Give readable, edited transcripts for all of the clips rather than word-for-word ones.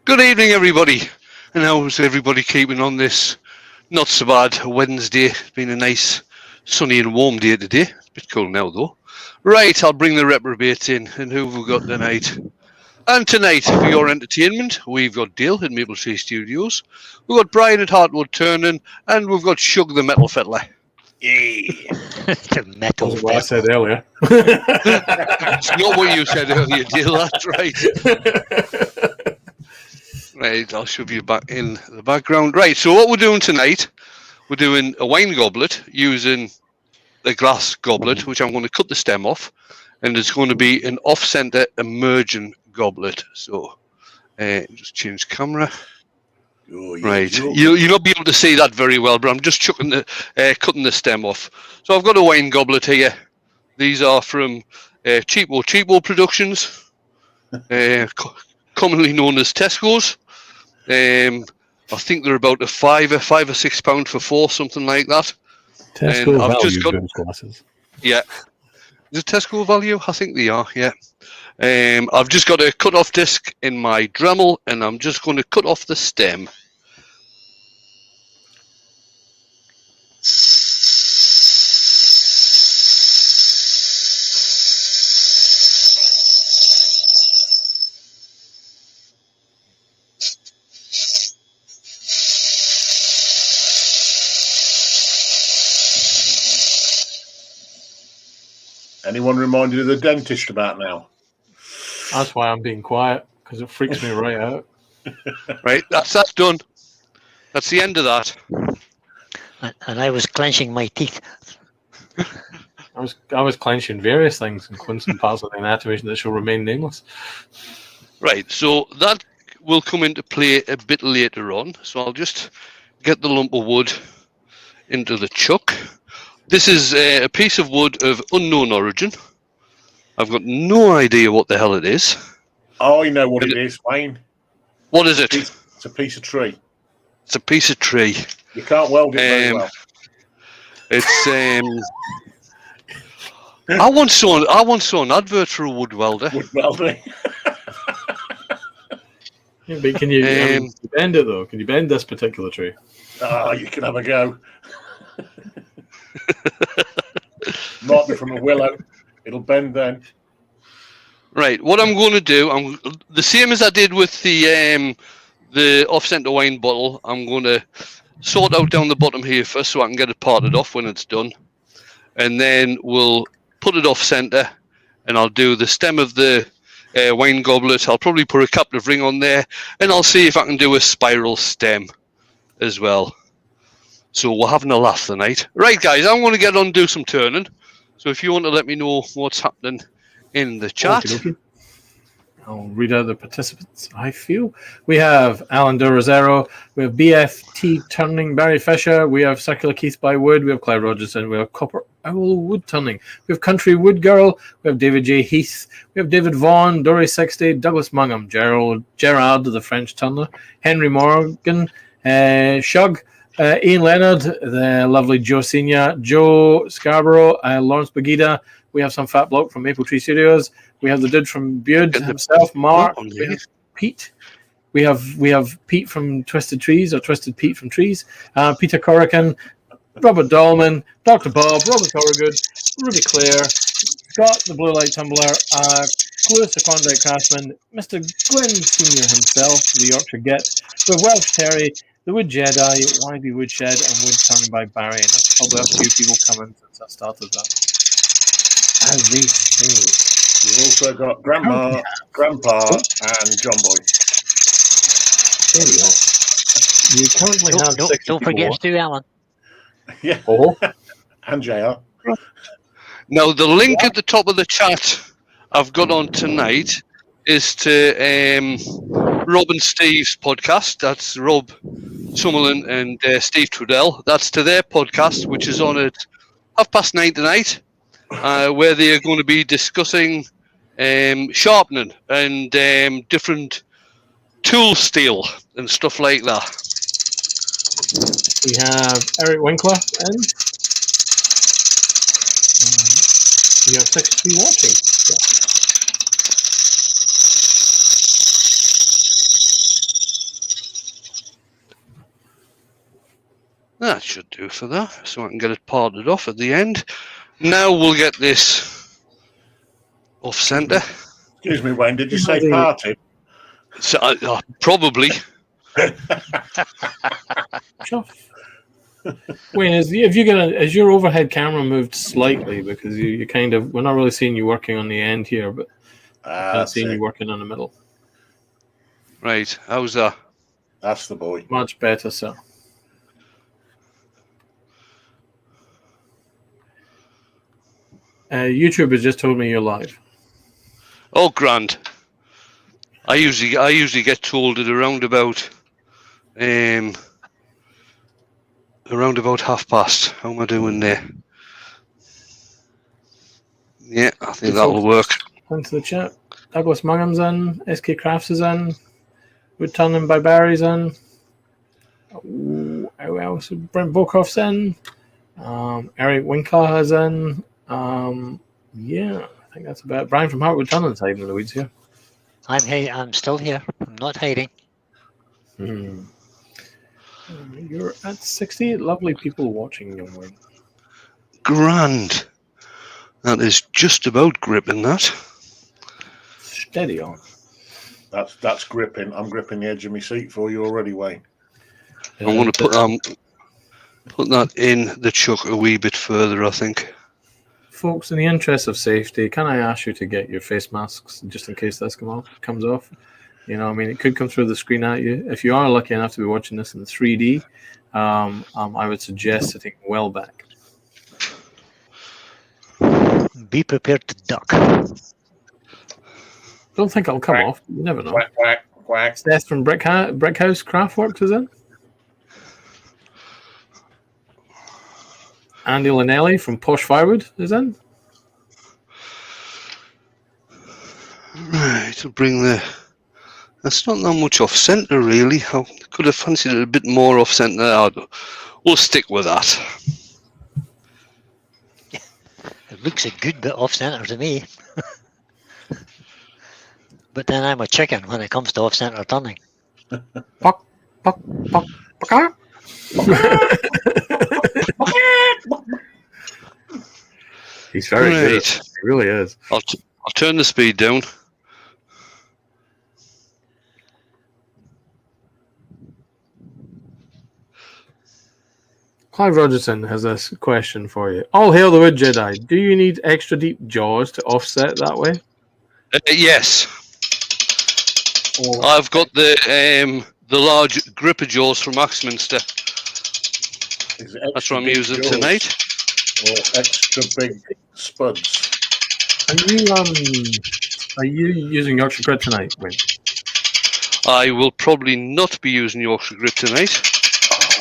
Good evening, everybody. And how's everybody keeping on this not so bad Wednesday? It's been a nice sunny and warm day today. It's a bit cold now, though. Right, I'll bring the reprobates in. And who have we got tonight? And tonight, for your entertainment, we've got Dale at Maple Tree Studios. We've got Brian at Heartwood Turning. And we've got Shug the Metal Fettler. Yeah. The metal That's what I fest. said earlier. It's not what you said earlier, Dale. That's right. Right, I'll shove you back in the background. Right, so what we're doing tonight, we're doing a wine goblet using the glass goblet, which I'm going to cut the stem off, and it's going to be an off-center immersion goblet. So, just change camera. Oh, yeah, Right, sure. you'll not be able to see that very well, but I'm just cutting the stem off. So I've got a wine goblet here. These are from Cheapo Productions, commonly known as Tesco's. I think they're about a £5 or £6 for four, something like that. Tesco I've value just got- those glasses. Yeah. Is it Tesco value? I think they are, yeah. I've just got a cut-off disc in my Dremel, and I'm just going to cut off the stem. Anyone reminded of the dentist about now? That's why I'm being quiet, because it freaks me right out. Right, that's done. That's the end of that. And I was clenching my teeth. I was clenching various things, including some parts of the anatomy that shall remain nameless. Right, so that will come into play a bit later on. So I'll just get the lump of wood into the chuck. This is a piece of wood of unknown origin. I've got no idea what the hell it is. Oh, you know what it is, Wayne. What is it? It's a piece of tree. It's a piece of tree. You can't weld it very well. It's I once saw an advert for a wood welder. Wood welding. Yeah, but can you bend it, though? Can you bend this particular tree? Oh, you can have a go. Might be from a willow. It'll bend then. Right, what I'm going to do, I'm the same as I did with the off-center wine bottle. I'm going to sort out down the bottom here first so I can get it parted off when it's done, and then we'll put it off-center, and I'll do the stem of the wine goblet. I'll probably put a captive ring on there, and I'll see if I can do a spiral stem as well. So we're having a laugh tonight. Right, guys, I'm going to get on and do some turning. So if you want to let me know what's happening in the chat. Okey-dokey. I'll read out the participants, I feel. We have Alan De Rosero. We have BFT Turning, Barry Fisher. We have Circular Keith by Wood. We have Clive Rogerson. We have Copper Owl Wood Turning. We have Country Wood Girl. We have David J. Heath. We have David Vaughan, Dory 60, Douglas Mungham, Gerard the French Turner, Henry Morgan, Shug, Ian Leonard, the lovely Joe Senior, Joe Scarborough, Lawrence Bagida. We have some fat bloke from Maple Tree Studios. We have the dude from Bude himself, Mark. We have Pete. We have Pete from Twisted Trees, or Twisted Pete from Trees. Peter Corrigan, Robert Dahlman, Dr. Bob, Robert Corrigan, Ruby Clare, Scott the Blue Light Tumbler, Lewis the Klondike Craftsman, Mr. Glenn Senior himself, the Yorkshire Get. We have Welsh Terry, the Wood Jedi, YB Woodshed, and Wood Turning by Barry. And that's probably a few people coming since I started that. As these things. You've also got Grandma, Grandpa, and John Boy. There we go. You currently have six Don't forget Stu Allen. Yeah. Oh, And JR. Now, the link at the top of the chat I've got on tonight is to Rob and Steve's podcast. That's Rob Summerlin and Steve Trudell. That's to their podcast, which is on at 9:30 tonight, where they are going to be discussing sharpening and different tool steel and stuff like that. we have Eric Winkler in. You have 6 to be watching. That should do for that, so I can get it parted off at the end. Now we'll get this off centre. Excuse me, Wayne. Did you say party? So, probably. Chuff. Wayne, has your overhead camera moved slightly, because you kind of, we're not really seeing you working on the end here, but kind of seeing you working on the middle. Right, how's that? That's the boy. Much better, sir. YouTube has just told me you're live. Oh, grand. I usually get told at around about 1:30. How am I doing there? Yeah, I think that'll work. Into the chat. Douglas Mungham's in. SK Crafts is in. Wood Turning by Barry's in. Who else? Brent Bokoff's in. Eric Winkler is in. Yeah, I think that's about it. Brian from Heartwood Tunnel's hiding in the weeds here. I'm still here. I'm not hiding. You're at 68 lovely people watching, young Wayne. Grand. That is just about gripping that. Steady on. That's gripping. I'm gripping the edge of my seat for you already, Wayne. I'm going to put that in the chuck a wee bit further, I think. Folks, in the interest of safety, can I ask you to get your face masks just in case this comes off? You know, I mean, it could come through the screen at you. If you are lucky enough to be watching this in 3D, I would suggest sitting well back. Be prepared to duck. Don't think it'll come off. You never know. Quack, quack, quack. Seth from Brickhouse Craftworks is in. Andy Linelli from Posh Firewood is in. Right, to bring that's not that much off centre, really. I could have fancied it a bit more off centre. We'll stick with that. It looks a good bit off centre to me. But then I'm a chicken when it comes to off centre turning. Puck, puck, puck, puck. He's very good. He really is. I'll turn the speed down. Clive Rogerson has this question for you. All hail the Wood Jedi. Do you need extra deep jaws to offset that way? Yes. I've got the large gripper jaws from Axminster. That's what I'm using tonight. Or extra big spuds. Are you using Yorkshire Grit tonight, Wayne? I will probably not be using Yorkshire Grit tonight.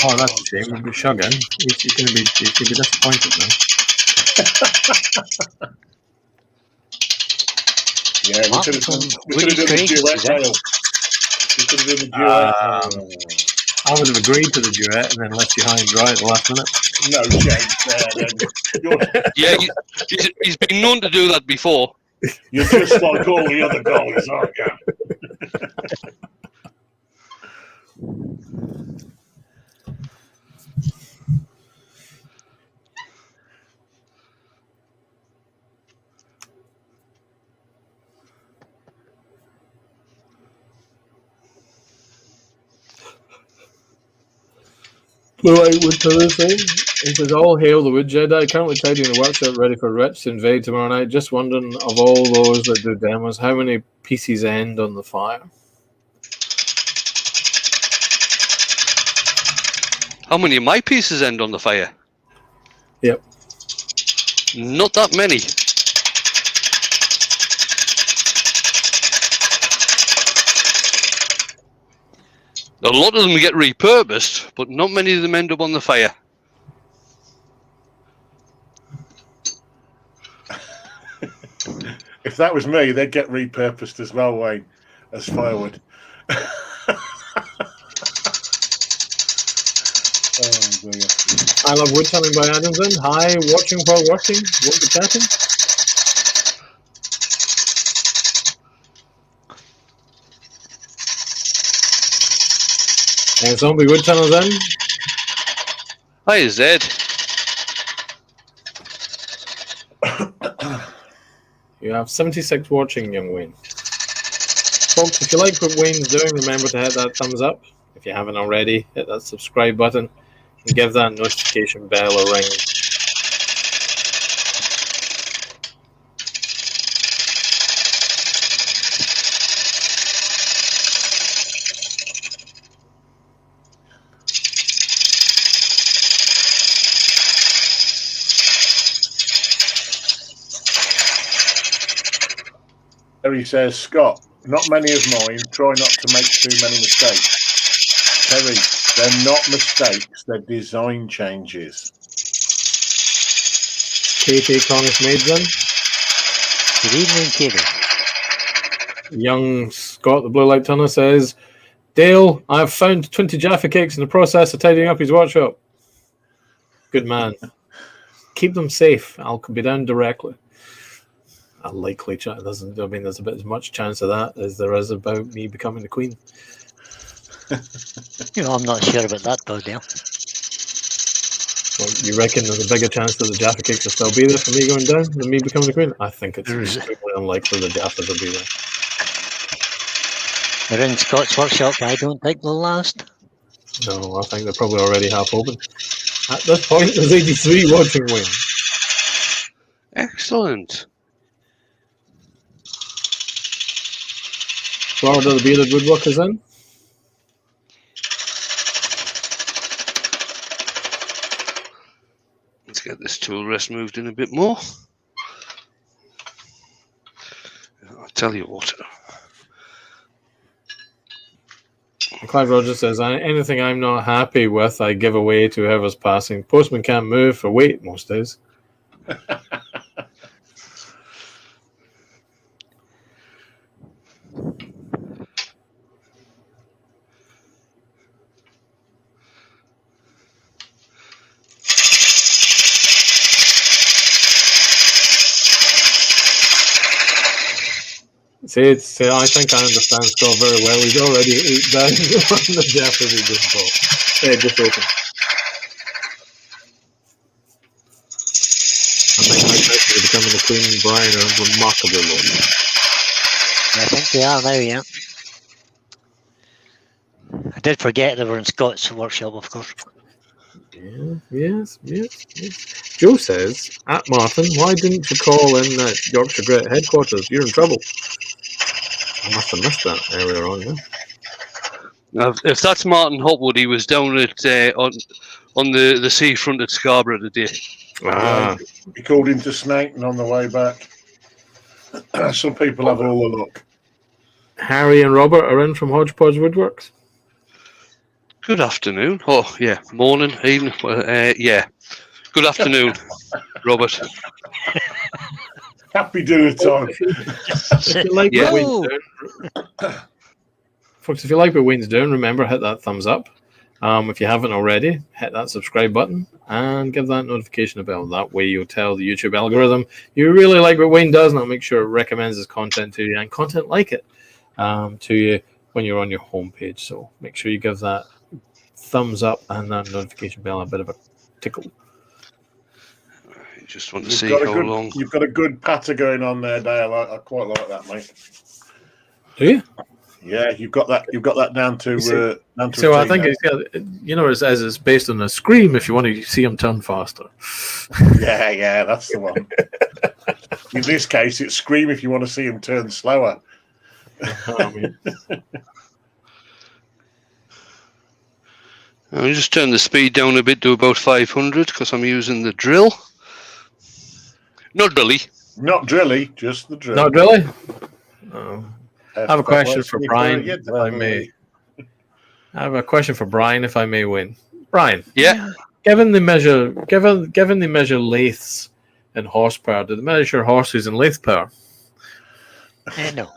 Oh, that's a shame. We'll be shugging. He's going to be disappointed now. Yeah, we could have done the duet tail. We could have done the duet. I would have agreed to the duet and then left you high and dry at the last minute. No chance there, then. Yeah, he's been known to do that before. You're just like all the other guys, aren't you? Blue Eye Wood Pillar thing. It says, all hail the Wood Jedi. Currently tidying the workshop ready for Rich to invade tomorrow night. Just wondering, of all those that do demos, how many pieces end on the fire? How many of my pieces end on the fire? Yep. Not that many. A lot of them get repurposed, but not many of them end up on the fire. If that was me, they'd get repurposed as well, Wayne, as firewood. Oh, dear. I love wood turning by Adamson. Hi, watching while working. Won't be chatting. Zombie wood tunnels in. Hi, Zed. You have 76 watching, young Wayne. Folks, if you like what Wayne's doing, remember to hit that thumbs up. If you haven't already, hit that subscribe button and give that notification bell a ring. Terry says, Scott, not many of mine. Try not to make too many mistakes. Terry, they're not mistakes. They're design changes. Katie Connors Maidson. Good evening, Katie. Young Scott, the Blue Light Tunnel, says, Dale, I've found 20 Jaffa cakes in the process of tidying up his workshop. Good man. Keep them safe. I'll be down directly. A likely chance. There's a bit as much chance of that as there is about me becoming the queen. I'm not sure about that, though, Dale. Well, you reckon there's a bigger chance that the Jaffa cakes will still be there for me going down than me becoming the queen? I think it's extremely unlikely the Jaffas will be there. They're in Scott's workshop. I don't think they'll last. No, I think they're probably already half open. At this point, there's 83 watching Wayne. Excellent. Florida the Bearded Woodworker's in. Let's get this tool rest moved in a bit more. I'll tell you what. Clive Rogers says, anything I'm not happy with, I give away to whoever's passing. Postman can't move for weight most days. See, I think I understand Scott very well. He's already ate down on the Jaffa he just bought. Yeah, just open. I think my chances of becoming the Queen Brian are remarkably low. I think they are now, yeah. I did forget they were in Scott's workshop, of course. Yeah, yes. Joe says, at Martin, why didn't you call in at Yorkshire Great headquarters? You're in trouble. I must have missed that earlier on, yeah. Now, if that's Martin Hopwood, he was down at on the seafront at Scarborough today. Ah. He called into Snakton on the way back. Some people have all the luck. Harry and Robert are in from Hodgepodge Woodworks. Good afternoon. Oh, yeah. Morning, evening. Yeah. Good afternoon, Robert. Happy dinner time. If you like Yeah. what Wayne's doing, folks, if you like what Wayne's doing, remember, hit that thumbs up. If you haven't already, hit that subscribe button and give that notification bell. That way you'll tell the YouTube algorithm you really like what Wayne does, and I'll make sure it recommends his content to you and content like it to you when you're on your homepage. So make sure you give that thumbs up and that notification bell a bit of a tickle. I just want to see how long. You've got a good patter going on there, Dale. I quite like that, mate. Do you? Yeah, you've got that down to. So I think it's based on a scream. If you want to see him turn faster. Yeah, that's the one. In this case, it's scream if you want to see him turn slower. I'll just turn the speed down a bit to about 500 because I'm using the drill. Not drilly. Not drilly, just the drill. Not really? Oh. I have a question for Brian, if I may. I have a question for Brian, if I may, Win. Brian. Yeah. Given they measure lathes in horsepower, do they measure horses in lathe power? No.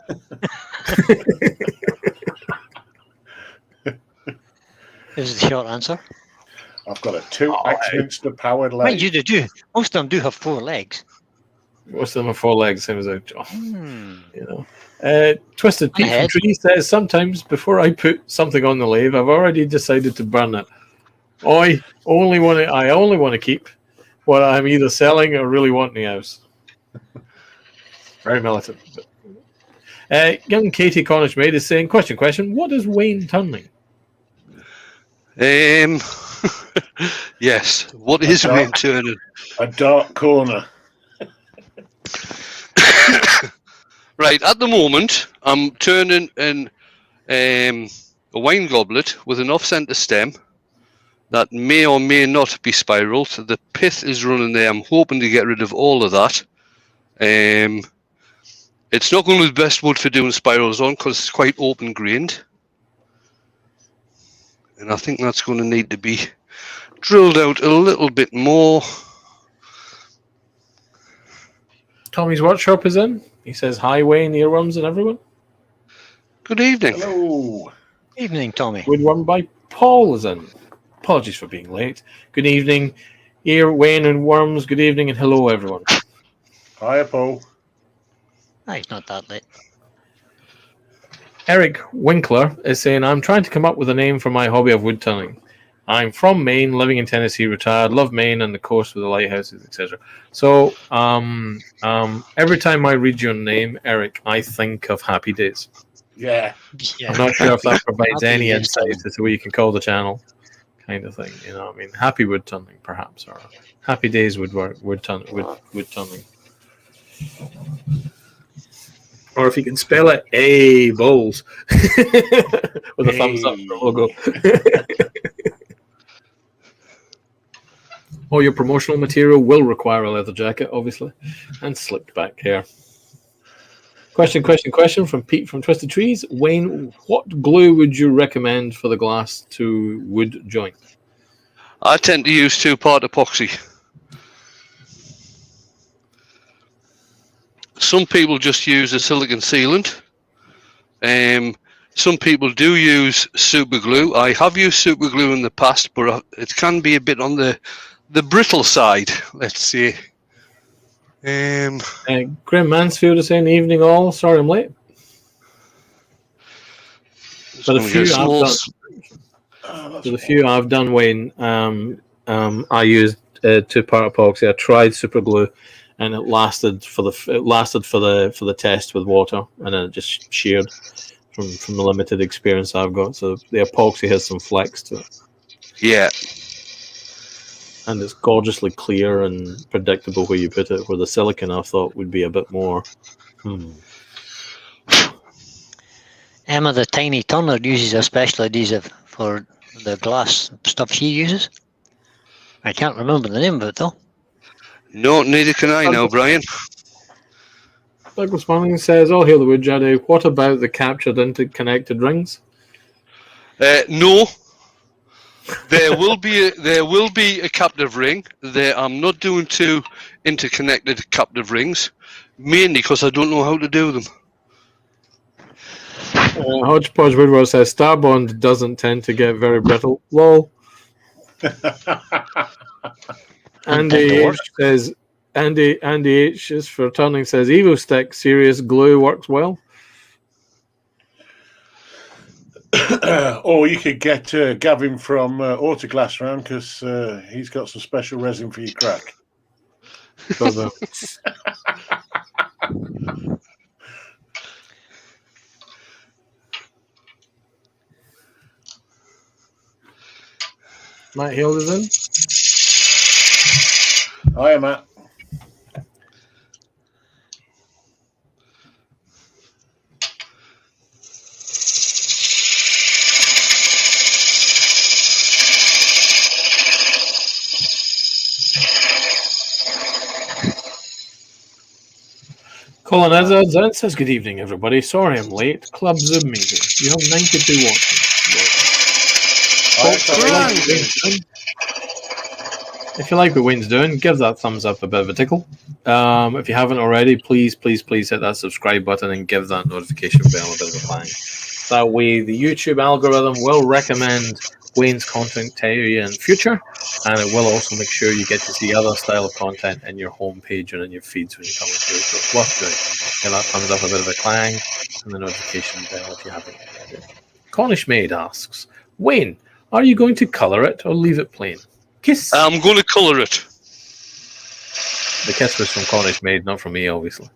This is the short answer. I've got a 2 Axminster powered leg. Mind you, they do. Most of them do have 4 legs. Most of them have 4 legs, same as Twisted Pete from Tree says, sometimes before I put something on the lathe, I've already decided to burn it. I only want to keep what I'm either selling or really want in the house. Very militant. Young Katie Cornish Maid is saying, question, what is Wayne turning? Yes. What is Wayne turning? A dark corner. Right, at the moment, I'm turning a wine goblet with an off-center stem that may or may not be spiraled. The pith is running there. I'm hoping to get rid of all of that. It's not going to be the best wood for doing spirals on because it's quite open-grained. And I think that's going to need to be drilled out a little bit more. Tommy's workshop is in. He says, hi, Wayne, earworms and everyone. Good evening. Hello. Evening, Tommy. Woodworm by Paul is in. Apologies for being late. Good evening, Wayne and Worms. Good evening and hello, everyone. Hiya, Paul. It's not that late. Eric Winkler is saying, I'm trying to come up with a name for my hobby of wood turning. I'm from Maine, living in Tennessee, retired, love Maine and the coast with the lighthouses, etc. So every time I read your name, Eric, I think of Happy Days. Yeah. I'm not sure if that provides Happy any Days insight time. as to what you can call the channel, kind of thing. You know, I mean, happy wood turning, perhaps, or Happy Days wood turning. Or if you can spell it, A bowls with a thumbs up for logo. All your promotional material will require a leather jacket, obviously, and slicked back hair. Question from Pete from Twisted Trees. Wayne, what glue would you recommend for the glass to wood joint? I tend to use 2-part epoxy. Some people just use a silicon sealant. Some people do use super glue. I have used super glue in the past, but it can be a bit on the brittle side, let's say. Graham Mansfield is saying, evening all. Sorry I'm late. For the few I've done, Wayne, I used 2-part epoxy. I tried super glue, and it lasted for the test with water, and then it just sheared from the limited experience I've got. So the epoxy has some flex to it. Yeah. And it's gorgeously clear and predictable where you put it, where the silicon I thought would be a bit more. Emma, the tiny turner, uses a special adhesive for the glass stuff she uses. I can't remember the name of it, though. No, neither can I now, Brian. Douglas Manning says, "Oh, hail the wood, Jedi. What about the captured interconnected rings?" No. There will be a captive ring. I'm not doing 2 interconnected captive rings, mainly because I don't know how to do them. Hodgepodge Woodward says, "Starbond doesn't tend to get very brittle." Lol. Andy H says, Andy H is for turning says, "Evo Stick serious glue works well." Or you could get Gavin from Autoglass round because he's got some special resin for your crack. Matt Hill is in. Hiya, Matt. Colin Azad says, "Good evening, everybody. Sorry I'm late. Club Zoom meeting. You have 92 watching." If you like what Wayne's doing, give that thumbs up a bit of a tickle. If you haven't already, please hit that subscribe button and give that notification bell a bit of a bang. That way, the YouTube algorithm will recommend Wayne's content to you in future, and it will also make sure you get to see other style of content in your homepage and in your feeds when you're coming through. So it's worth doing. Give that thumbs up a bit of a clang and the notification bell if you haven't already. Cornish Maid asks, Wayne, Are you going to colour it or leave it plain? Kiss. I'm going to colour it. The kiss was from Cornish Maid, not from me, obviously.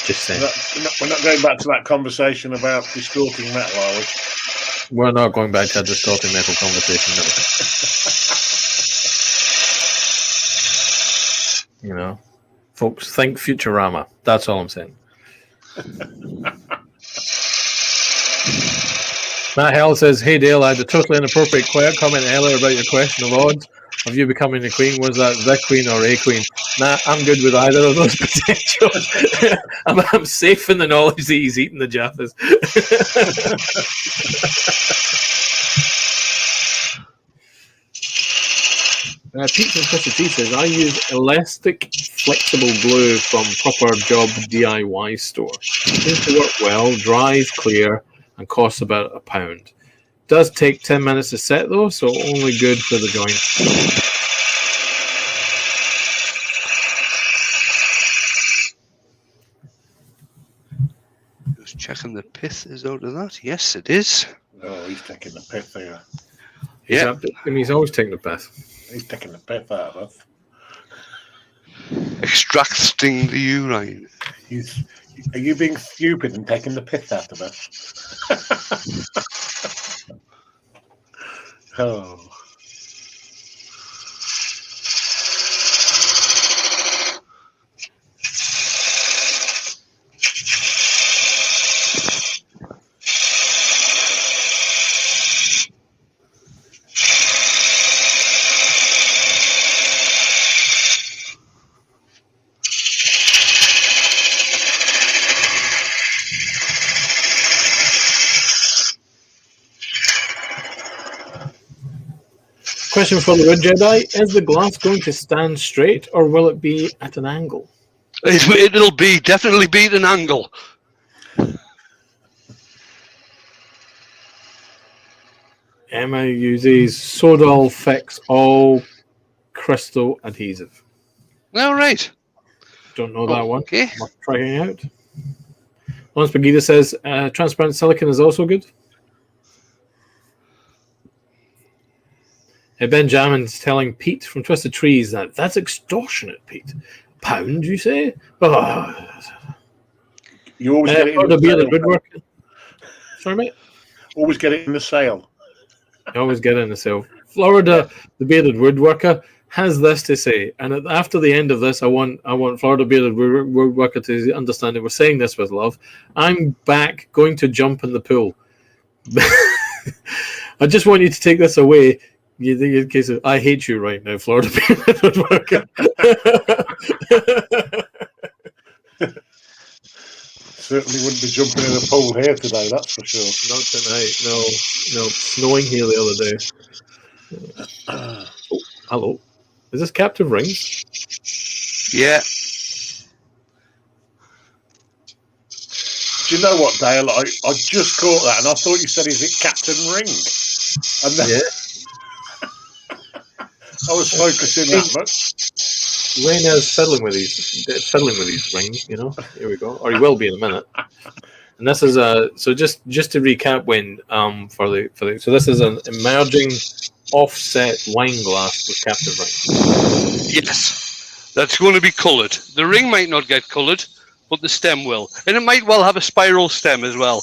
Just saying. We're not going back to that conversation about distorting metal, are we? We're not going back to a distorting metal conversation. No. You know, folks, think Futurama. That's all I'm saying. Matt Hell says, "Hey Dale, I had a totally inappropriate comment earlier about your question of odds of you becoming the queen. Was that the queen or a queen?" Nah, I'm good with either of those potentials. I'm safe in the knowledge that he's eating the Jaffas. Pete from Twisted Tea says, "I use elastic flexible glue from Proper Job DIY store. Seems to work well, dries clear, and costs about £1. Does take 10 minutes to set though, so only good for the joints." Just checking the pith is out of that. Yes, it is. Oh, he's taking the piss there. Yeah. He's always taking the piss. He's taking the piss out of us. Extracting the urine. Are you being stupid and taking the piss out of us? Oh. Question for the Red Jedi: is the glass going to stand straight, or will it be at an angle? It'll definitely be at an angle. Emma uses Sodal Fix All Crystal Adhesive. All right. Don't know that one. Okay. Worth trying out. Lawrence Pagida says transparent silicon is also good. Benjamin's telling Pete from Twisted Trees that's extortionate, Pete. £1, you say? Oh. You always get it in the bearded sale. woodworker. Sorry, mate? Always get it in the sale. You always get it in the sale. Florida, the bearded woodworker, has this to say, and after the end of this, I want Florida bearded woodworker to understand that we're saying this with love. I'm back, going to jump in the pool. I just want you to take this away. You think in case of I hate you right now, Florida bearded woodworker. Certainly wouldn't be jumping in a pool here today, that's for sure. Not tonight. No, snowing here the other day. Oh, hello. Is this Captain Rings? Yeah. Do you know what, Dale? I just caught that, and I thought you said, "Is it Captain Ring?" And then I was focusing that much. Rayner's fiddling with these rings. You know. Here we go. Or he will be in a minute. And this is so just to recap, Wayne, so this is an emerging offset wine glass with Captain Ring. Yes. That's going to be coloured. The ring might not get coloured, but the stem will. And it might well have a spiral stem as well.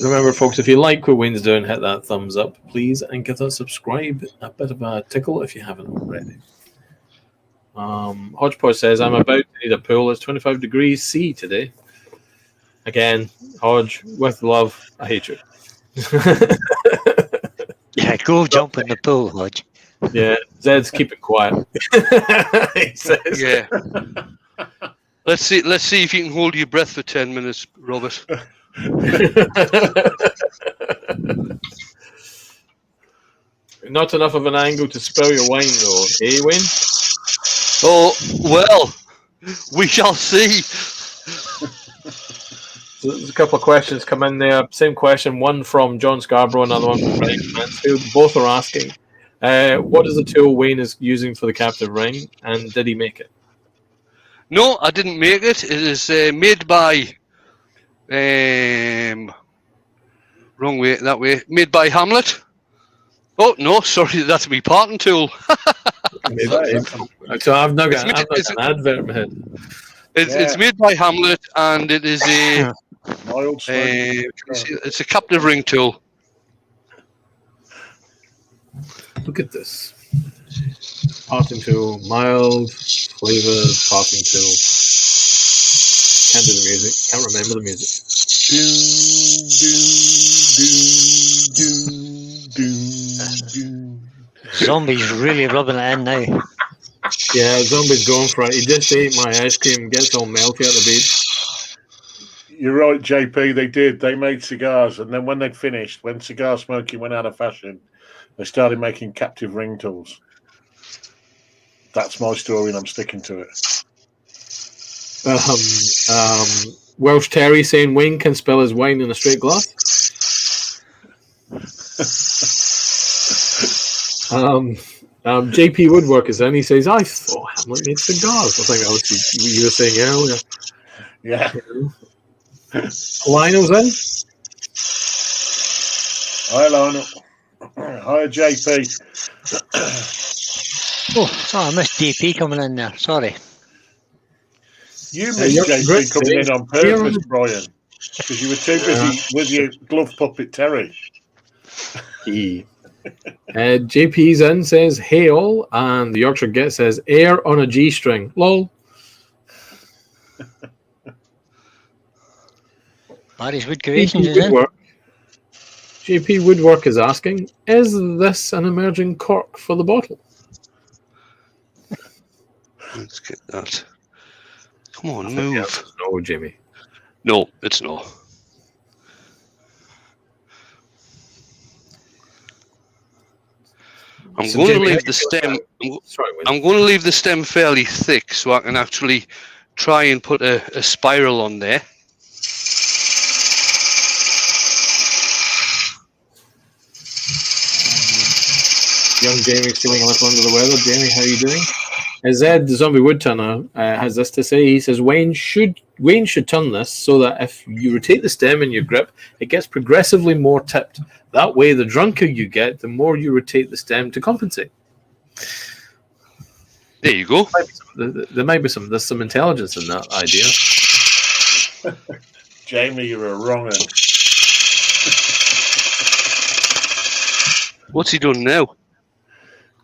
Remember, folks, if you like what Wayne's doing, hit that thumbs up, please, and give that subscribe a bit of a tickle if you haven't already. Hodgepodge says, "I'm about to need a pool. It's 25 degrees C today." Again, Hodge, with love, I hate you. Yeah, go jump in the pool, Hodge. Yeah, Zed's keep it quiet. He says. Yeah. Let's see if you can hold your breath for 10 minutes, Robert. Not enough of an angle to spill your wine, though, eh, Wayne? Oh, well, we shall see. So there's a couple of questions come in there. Same question, one from John Scarborough, another one from Brian Mansfield. Both are asking, what is the tool Wayne is using for the captive ring, and did he make it? No, I didn't make it. It is made by Wrong way, that way. Made by Hamlet. Oh no, sorry, that's me parting tool. So I've not got, It's an advert in my head. It's made by Hamlet, and it is a Mild smoky. it's a captive ring tool. Look at this. Parting tool, mild, flavored parting tool. Can't do the music. Can't remember the music. Zombie's really rubbing it in now. Yeah, Zombie's going for it. He just ate my ice cream, gets all melty out the beach. You're right, JP. They did. They made cigars, and then when they'd finished, when cigar smoking went out of fashion, they started making captive ring tools. That's my story, and I'm sticking to it. Welsh Terry saying Wayne can spill his wine in a straight glass. JP Woodwork is in. He says, I thought Hamlet made cigars. I think that was what you were saying earlier. Yeah. Lionel's in. Hi, Lionel. Hi, JP. Oh, sorry, I missed DP coming in there. Sorry. You missed JP great coming in on purpose, Brian, because you were too busy with your glove puppet Terry. JP's in says, hey all, and the Yorkshire Get says, air on a G string. Lol. Barry's Wood Creations is in. JP Woodwork is asking, is this an emerging cork for the bottle? Let's get that. Come on, move. No, Jamie. No, it's not. I'm going to leave the stem. I'm going to leave the stem fairly thick so I can actually try and put a spiral on there. Young Jamie's feeling a little under the weather. Jamie, how are you doing? Zed, the zombie woodturner, has this to say. He says Wayne should turn this so that if you rotate the stem in your grip, it gets progressively more tipped. That way, the drunker you get, the more you rotate the stem to compensate. There you go. There's some intelligence in that idea. Jamie, you're a wrong un. What's he done now?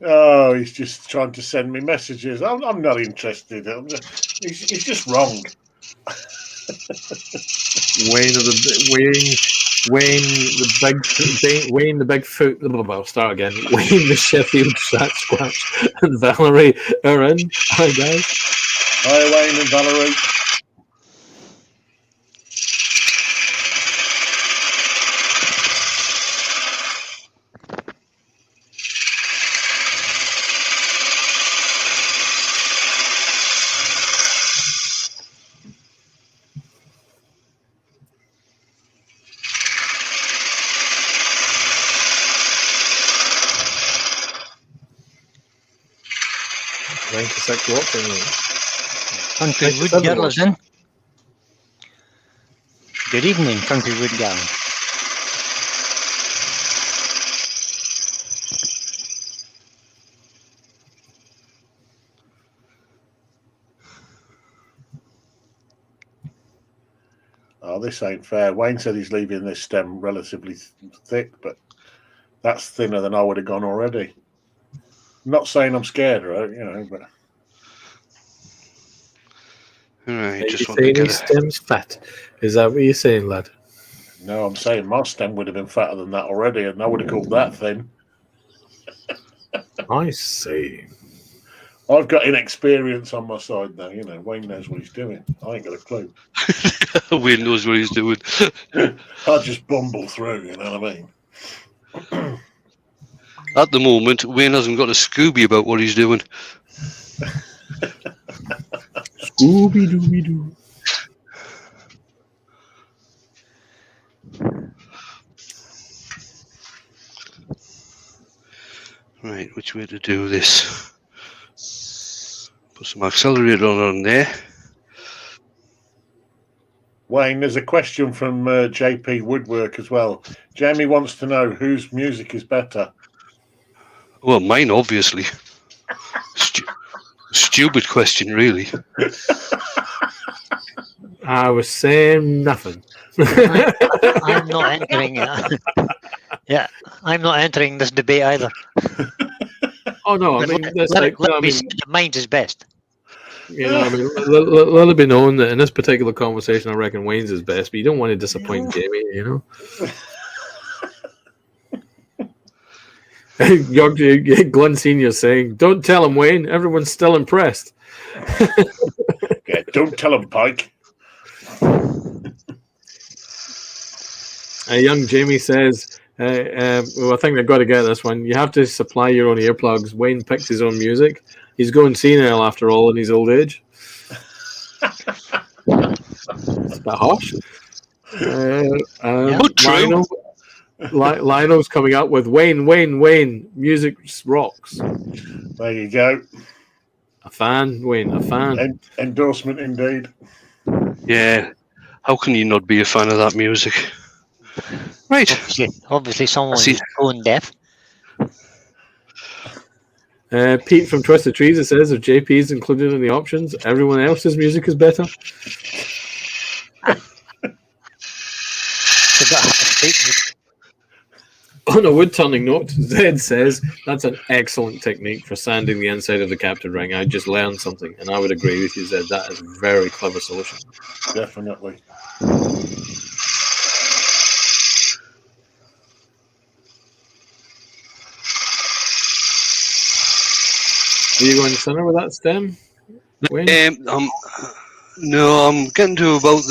Oh, he's just trying to send me messages. I'm not interested. He's just wrong. Wayne the Bigfoot. I'll start again. Wayne the Sheffield Sasquatch and Valerie are in. Hi guys. Hi Wayne and Valerie. Country Wood Girl is in. Good evening, Country Wood Girl. Oh, this ain't fair. Wayne said he's leaving this stem relatively thick, but that's thinner than I would have gone already. I'm not saying I'm scared, right? But All right, just want to get his stem's fat. Is that what you're saying, lad? No, I'm saying my stem would have been fatter than that already, and I would have called that thin. I see. I've got inexperience on my side now. Wayne knows what he's doing. I ain't got a clue. Wayne knows what he's doing. I just bumble through, you know what I mean? At the moment, Wayne hasn't got a Scooby about what he's doing. Scooby-Dooby-Doo. Right, which way to do this? Put some accelerator on there. Wayne, there's a question from JP Woodwork as well. Jamie wants to know whose music is better. Well, mine, obviously. Stupid question, really. I was saying nothing. I'm not entering. Yeah, I'm not entering this debate either. Oh no, I mean that's like no, I mean, mine is best. you know, I mean, let it be known that in this particular conversation, I reckon Wayne's is best, but you don't want to disappoint Jamie, you know. Glenn Senior saying, "Don't tell him, Wayne. Everyone's still impressed." Yeah, don't tell him, Pike. Young Jamie says, well, I think they've got to get this one. You have to supply your own earplugs. Wayne picked his own music. He's going senile after all in his old age. It's a bit harsh. True. Lionel's coming up with Wayne, music rocks. There you go. A fan, Wayne, a fan. Endorsement indeed. Yeah. How can you not be a fan of that music? Right. Obviously someone's tone deaf. Pete from Twisted Trees, it says, if JP is included in the options, everyone else's music is better. On a wood turning note, Zed says that's an excellent technique for sanding the inside of the captured ring. I just learned something, and I would agree with you, Zed. That is a very clever solution. Definitely. Are you going center with that stem, Wayne? No, I'm getting to about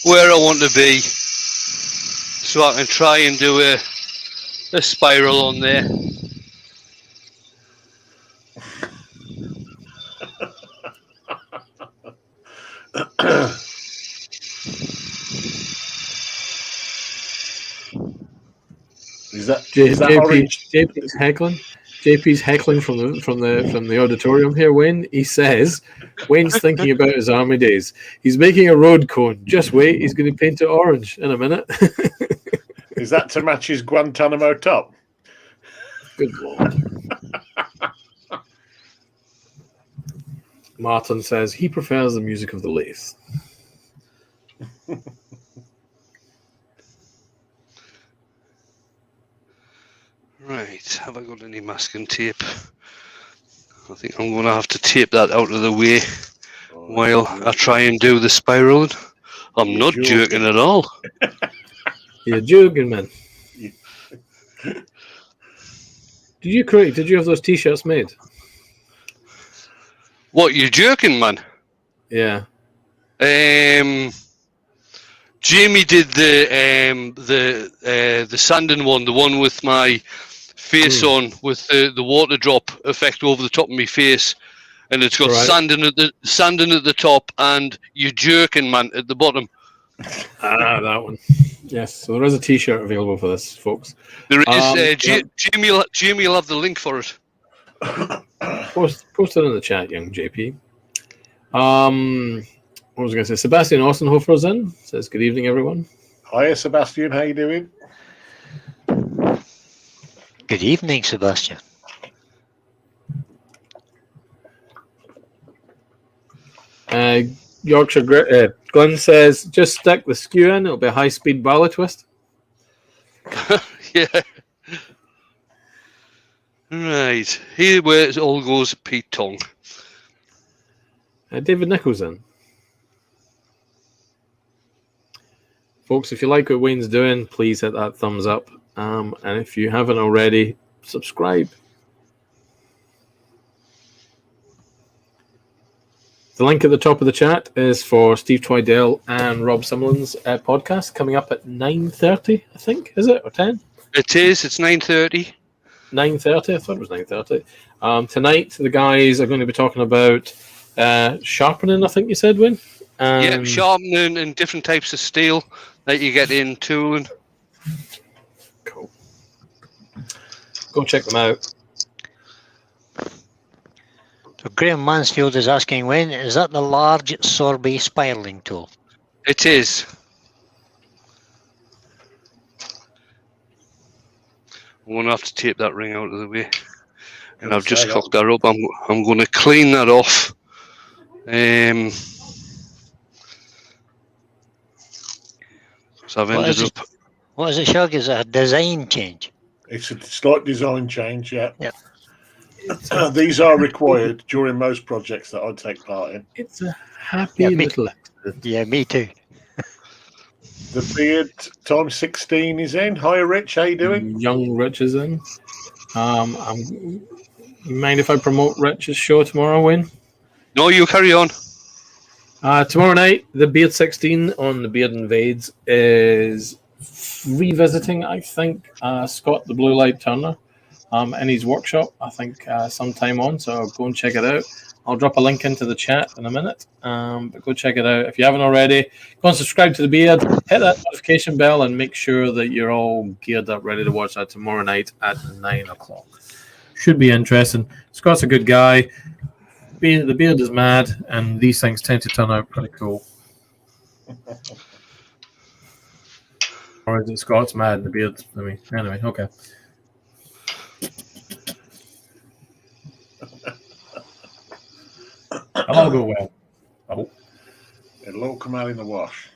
where I want to be, so I can try and do a spiral on there. Is that JP's heckling? JP's heckling from the auditorium here, Wayne. He says Wayne's thinking about his army days. He's making a road cone. Just wait, he's going to paint it orange in a minute. Is that to match his Guantanamo top? Good lord. Martin says he prefers the music of the lathe. Right, have I got any masking tape? I think I'm going to have to tape that out of the way while I try and do the spiraling. I'm not joking at all. You're joking, man. Did you have those t-shirts made? What, you joking, man? Yeah. Jamie did the sanding one, the one with my face on with the water drop effect over the top of my face, and it's got sanding at the top and you jerking, man, at the bottom. That one. Yes, so there is a t-shirt available for this, folks. There is. Jamie will have the link for it. Post it in the chat, young JP. What was I going to say? Sebastian Aussenhofer's in. Says, good evening, everyone. Hiya, Sebastian. How you doing? Good evening, Sebastian. Yorkshire Glenn says, just stick the skew in. It'll be a high-speed barley twist. Yeah. Right. Here where it all goes, Pete Tong. David Nichols in. Folks, if you like what Wayne's doing, please hit that thumbs up. And if you haven't already, subscribe. The link at the top of the chat is for Steve Twydale and Rob Sumlin's podcast coming up at 9:30, I think. Is it? Or 10? It is. It's 9:30. 9:30? I thought it was 9:30. Tonight, the guys are going to be talking about sharpening, I think you said, Wayne? Yeah, sharpening and different types of steel that you get in tooling. Cool. Go check them out. So Graham Mansfield is asking, when is that the large sorbet spiraling tool? It is. I'm going to have to tape that ring out of the way. And I've just cocked that up. I'm going to clean that off. So I've ended up. What is it, Shug? Is it a design change? It's a slight design change, yeah. Yep. These are required during most projects that I take part in. It's a happy little accident. Yeah, me too. The beard times 16 is in. Hi, Rich. How you doing? Young Rich is in. You mind if I promote Rich's show tomorrow, Wayne? No, you carry on. Tomorrow night, the Beard 16 on the Beard Invades is revisiting, I think, Scott the Blue Light Turner in his workshop, I think, sometime on. So go and check it out. I'll drop a link into the chat in a minute, but go check it out. If you haven't already, go and subscribe to the Beard, hit that notification bell, and make sure that you're all geared up, ready to watch that tomorrow night at 9 o'clock. Should be interesting. Scott's a good guy. The Beard is mad, and these things tend to turn out pretty cool. Or is it Scott's mad and the Beard? I mean, anyway, okay. It'll all go well. Oh. It'll all come out in the wash.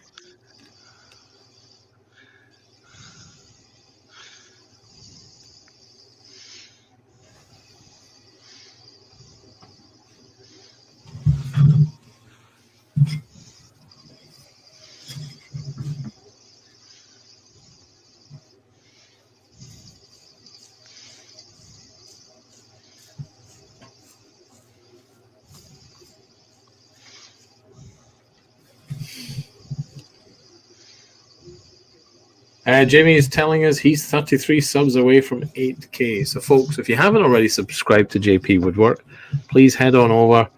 Jamie is telling us he's 33 subs away from 8K. So, folks, if you haven't already subscribed to JP Woodwork, please head on over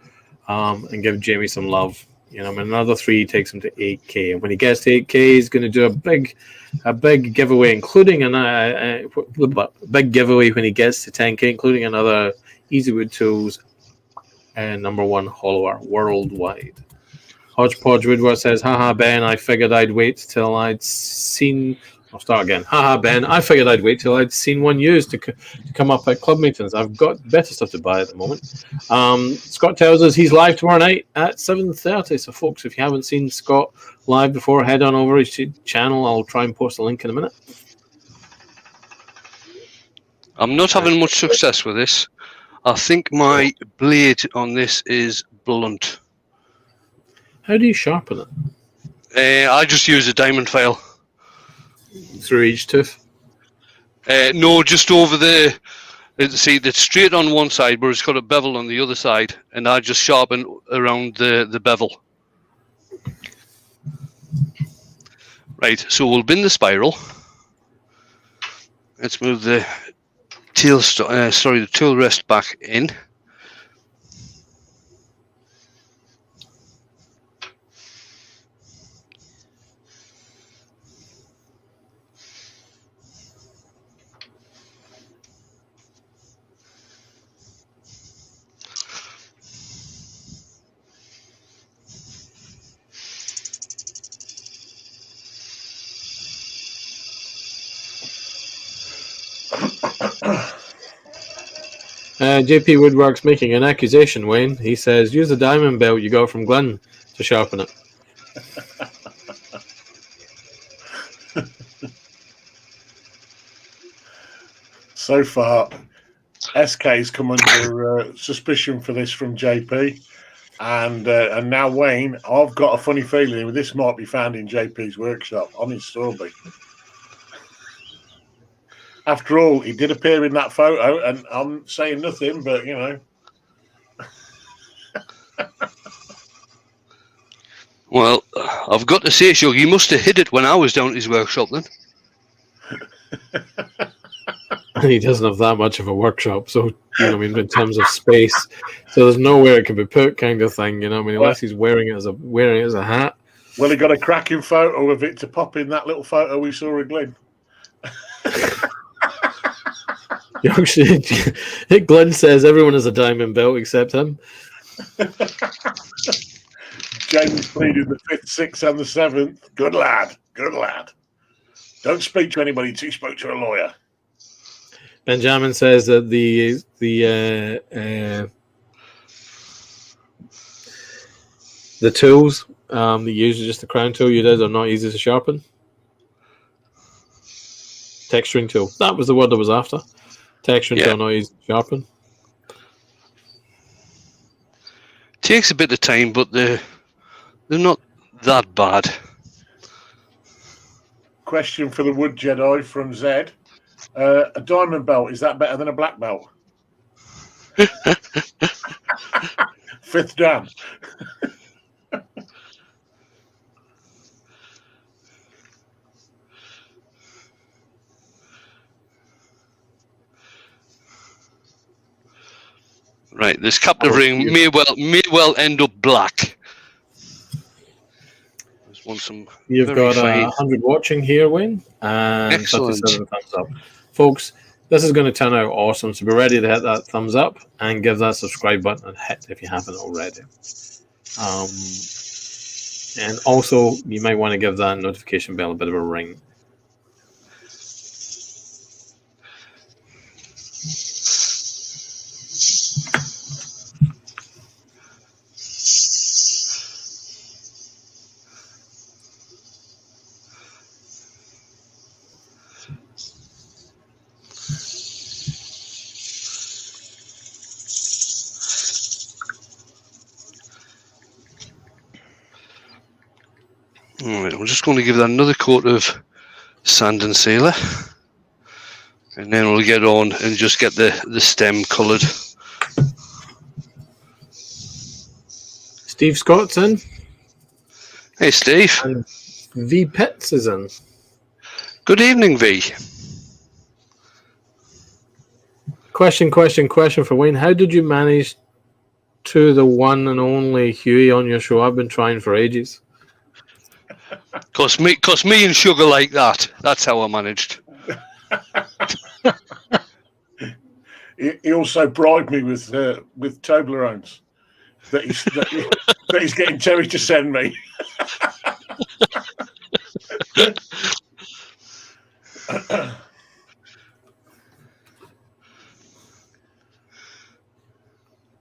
and give Jamie some love. You know, another 3 takes him to 8K. And when he gets to 8K, he's going to do a big giveaway, including a big giveaway when he gets to 10K, including another Easy Wood Tools and #1 hollower worldwide. Hodgepodge Woodwork says, haha, Ben, I figured I'd wait till I'd seen... I'll start again. Haha, Ben, I figured I'd wait till I'd seen one used to come up at club meetings. I've got better stuff to buy at the moment. Scott tells us he's live tomorrow night at 7:30. So, folks, if you haven't seen Scott live before, head on over his channel. I'll try and post a link in a minute. I'm not having much success with this. I think my blade on this is blunt. How do you sharpen it? I just use a diamond file. Through each tooth? No, just over the... See, it's straight on one side, but it's got a bevel on the other side, and I just sharpen around the bevel. Right, so we'll bin the spiral. Let's move the the tool rest back in. JP Woodwork's making an accusation, Wayne. He says, use the diamond belt you got from Glenn to sharpen it. So far, SK's come under suspicion for this from JP. And now Wayne, I've got a funny feeling this might be found in JP's workshop on his Strawberry. After all, he did appear in that photo, and I'm saying nothing, but, you know. Well, I've got to say, Shug, you must have hid it when I was down at his workshop then. He doesn't have that much of a workshop, so, you know, I mean, in terms of space. So there's nowhere it can be put, kind of thing, you know, I mean, unless he's wearing it as a hat. Well, he got a cracking photo of it to pop in that little photo we saw of Glenn. Actually, Glenn says everyone has a diamond belt except him. James pleaded the 5th, 6th, and the 7th. Good lad. Good lad. Don't speak to anybody until you spoke to a lawyer. Benjamin says that the tools that you use, just the crown tool you did, are not easy to sharpen. Texturing tool. That was the word I was after. Texturing tool, not easy to sharpen. Takes a bit of time, but they're not that bad. Question for the Wood Jedi from Zed. A diamond belt, is that better than a black belt? 5th Dan. Right, this captive ring may well end up black. Just want some. You've got 100 watching here, Wayne, and Excellent. 37 thumbs up, folks. This is going to turn out awesome. So be ready to hit that thumbs up and give that subscribe button and hit if you haven't already. And also, you might want to give that notification bell a bit of a ring. All right, I'm just going to give that another coat of sand and sealer, and then we'll get on and just get the stem coloured. Steve Scott's in. Hey, Steve. And V Pitts is in. Good evening, V. Question for Wayne. How did you manage to the one and only Huey on your show? I've been trying for ages. Cause me and sugar like that. That's how I managed. He also bribed me with Toblerones that he's getting Terry to send me.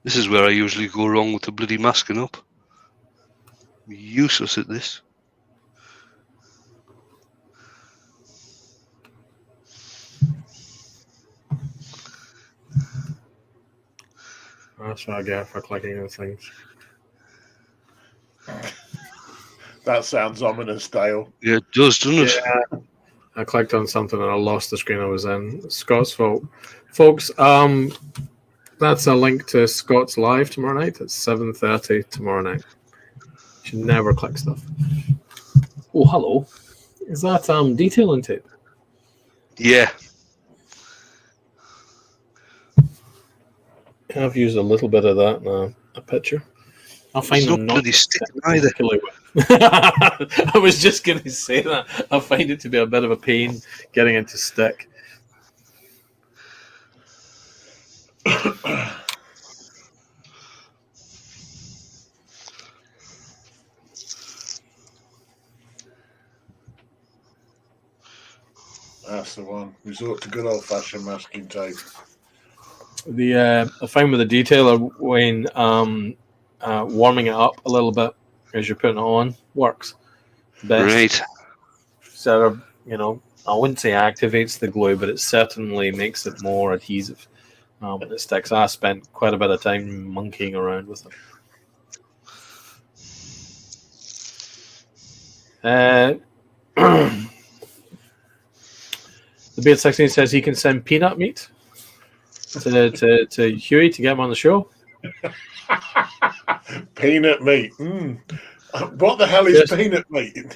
This is where I usually go wrong with the bloody masking up. I'm useless at this. That's what I get for clicking on things. That sounds ominous, Dale. Yeah, it does, doesn't it? Yeah. I clicked on something and I lost the screen I was in. Scott's fault. Folks, that's a link to Scott's live tomorrow night at 7:30 tomorrow night. You should never click stuff. Oh, hello. Is that detailing tape? Yeah. I've used a little bit of that in a picture. I'll find It's them not not bloody sticking either. I was just going to say that. I find it to be a bit of a pain getting it to stick. That's the one. Resort to good old-fashioned masking tape. I find with the detailer, Wayne, warming it up a little bit as you're putting it on works best. Right. So, I wouldn't say activates the glue, but it certainly makes it more adhesive. It sticks. I spent quite a bit of time monkeying around with it. The Beard 16 says he can send peanut meat to Huey to get him on the show. Peanut meat. What the hell is peanut meat?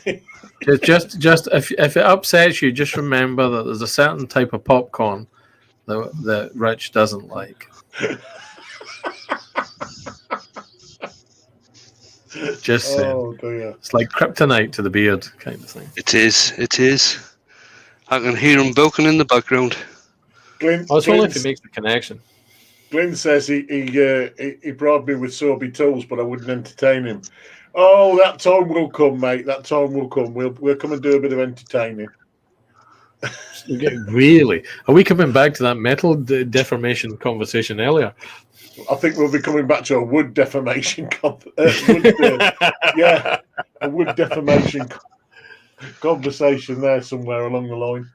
just if it upsets you, just remember that there's a certain type of popcorn that Rich doesn't like. Just saying. Oh dear. It's like kryptonite to the beard kind of thing. It is. It is. I can hear him boking in the background. It's only if he makes the connection. Glyn says he bribed me with Sorby tools, but I wouldn't entertain him. Oh, that time will come, mate. That time will come. We'll come and do a bit of entertaining. Really? Are we coming back to that metal deformation conversation earlier? I think we'll be coming back to a wood defamation. A wood defamation conversation there somewhere along the line.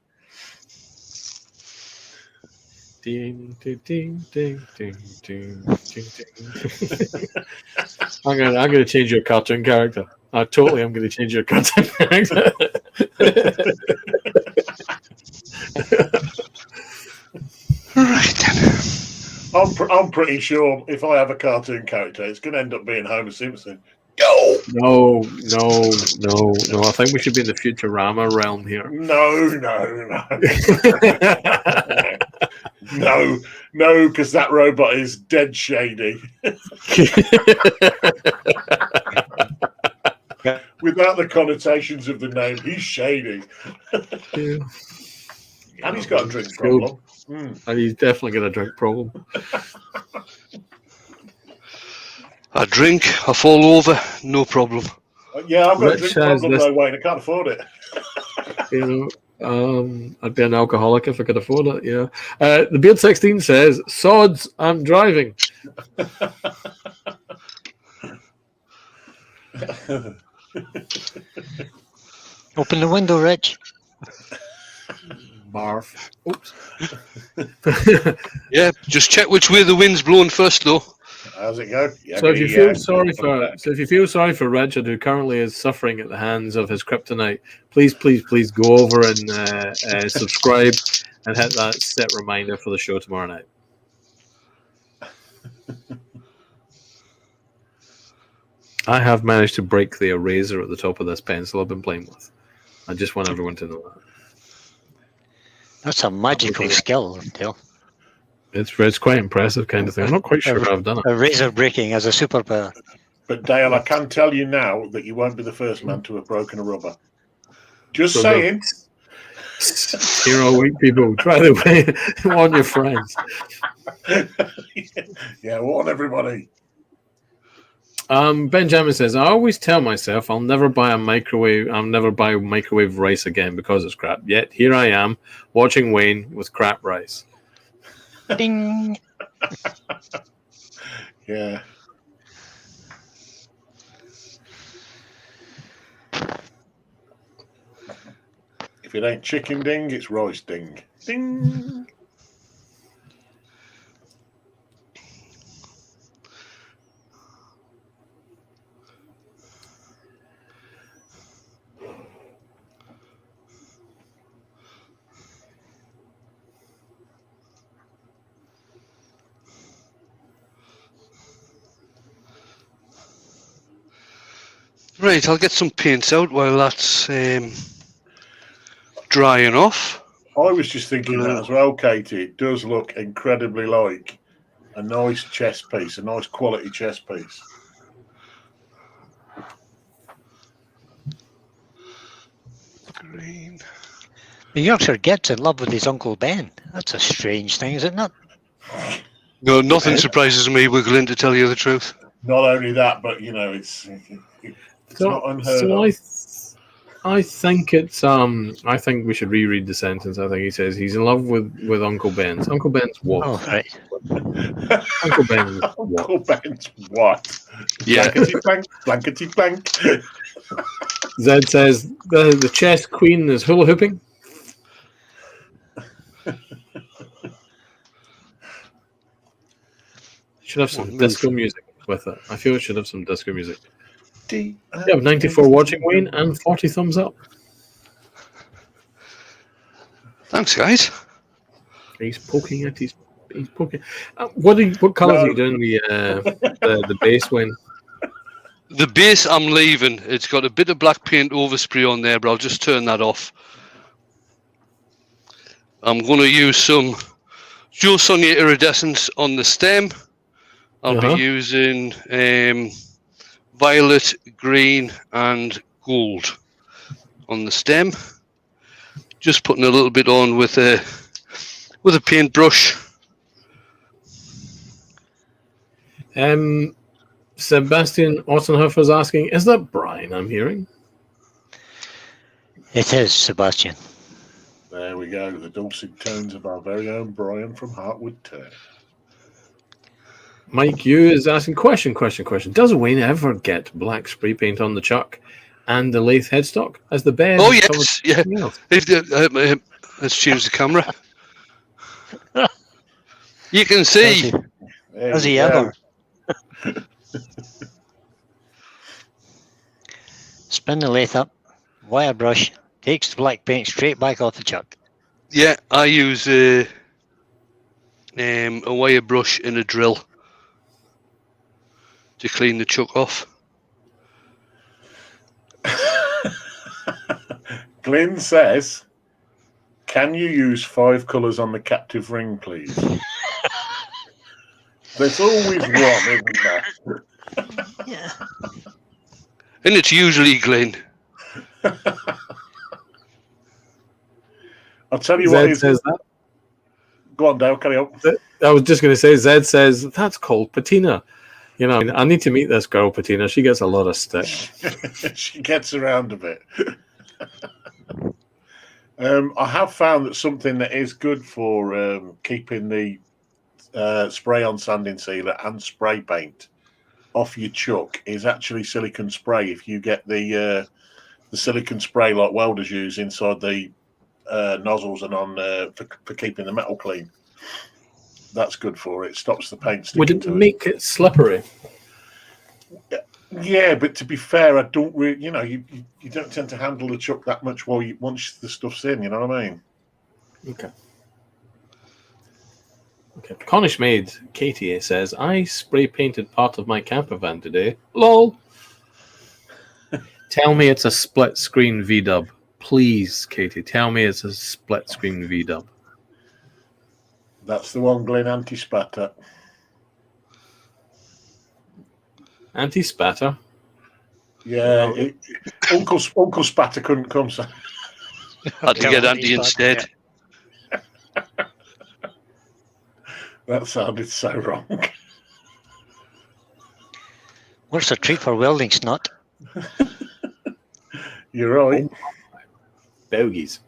Ding, ding, ding, ding, ding, ding, ding, ding. I'm gonna change your cartoon character. I totally am gonna change your cartoon character. Right then. I'm pretty sure if I have a cartoon character, it's going to end up being Homer Simpson. No. I think we should be in the Futurama realm here. No, because that robot is dead shady. Without the connotations of the name, he's shady. Yeah. And he's got a drink problem. And he's definitely got a drink problem. I drink, I fall over, no problem. Yeah, I've got a Rich drink says problem this- though, Wayne. I can't afford it. I'd be an alcoholic if I could afford it. Yeah. The Beard 16 says, "Sods, I'm driving." Open the window, Rich. Barf. Oops. Yeah, just check which way the wind's blowing first, though. How's it go? So if you feel sorry for Richard, who currently is suffering at the hands of his kryptonite, please go over and subscribe and hit that set reminder for the show tomorrow night. I have managed to break the eraser at the top of this pencil I've been playing with. I just want everyone to know that. That's a magical skill, Dale. It's quite impressive kind of thing. I'm not quite sure how I've done it. Razor breaking as a superpower. But Dale, I can tell you now that you won't be the first man to have broken a rubber. Just So saying. Here are weak people. Try the way. Warn your friends. Yeah, warn everybody. Benjamin says, "I always tell myself I'll never buy microwave rice again because it's crap. Yet here I am watching Wayne with crap rice." Ding. Yeah. If it ain't chicken ding, it's rice ding. Ding. Right, I'll get some paints out while that's drying off. I was just thinking that as well, Katie. It does look incredibly like a nice chess piece, a nice quality chess piece. Green. The Yorkshire gets in love with his Uncle Ben. That's a strange thing, is it not? No, nothing surprises me, Wiggling, to tell you the truth. Not only that, but you know, it's not unheard of. I think it's I think we should reread the sentence. I think he says he's in love with Uncle Ben's. Uncle Ben's what? Oh, right. Uncle Ben's what? Uncle Ben's what? Yeah. Blankety blank, blankety blank. Zed says the chess queen is hula hooping. Should have some disco music with it. I feel it should have some disco music. You have 94 watching, Wayne, and 40 thumbs up. Thanks, guys. He's poking it. He's poking. What colours are you doing the base, Wayne? The base I'm leaving. It's got a bit of black paint overspray on there, but I'll just turn that off. I'm going to use some Joe Sonia iridescence on the stem. I'll be using violet, green, and gold on the stem. Just putting a little bit on with a paintbrush. Sebastian Ottenhofer is asking, is that Brian I'm hearing? It is, Sebastian. There we go. The dulcet tones of our very own Brian from Heartwood Town. Mike Yu is asking, question. Does Wayne ever get black spray paint on the chuck and the lathe headstock as the bed? Oh is yes, covered yeah. with something else? Let's change the camera. You can see. Does he ever? Spin the lathe up, wire brush, takes the black paint straight back off the chuck. Yeah, I use a wire brush and a drill to clean the chuck off. Glyn says, can you use 5 colours on the captive ring, please? There's always one, isn't there? Yeah. And it's usually Glenn. I'll tell you Zed what is. says that. Go on, Dale, carry on. I was just going to say, Zed says, that's called patina. You know, I need to meet this girl, Patina. She gets a lot of stick. She gets around a bit. I have found that something that is good for keeping the spray-on sanding sealer and spray paint off your chuck is actually silicone spray. If you get the silicone spray like welders use inside the nozzles and on for keeping the metal clean, that's good for it. Stops the paint sticking. Would it to make it slippery? Yeah, but to be fair, I don't really. You know, you don't tend to handle the chuck that much once the stuff's in. You know what I mean? Okay. Cornish maid Katie says, I spray painted part of my camper van today. Lol. Tell me it's a split screen V-dub. Please, Katie, tell me it's a split screen V-dub. That's the one, Glenn, anti-spatter. Anti-spatter? Yeah, Uncle Spatter couldn't come, so Had to get Andy instead. that sounded so wrong. What's a treat for welding snot? You're right. Bogies.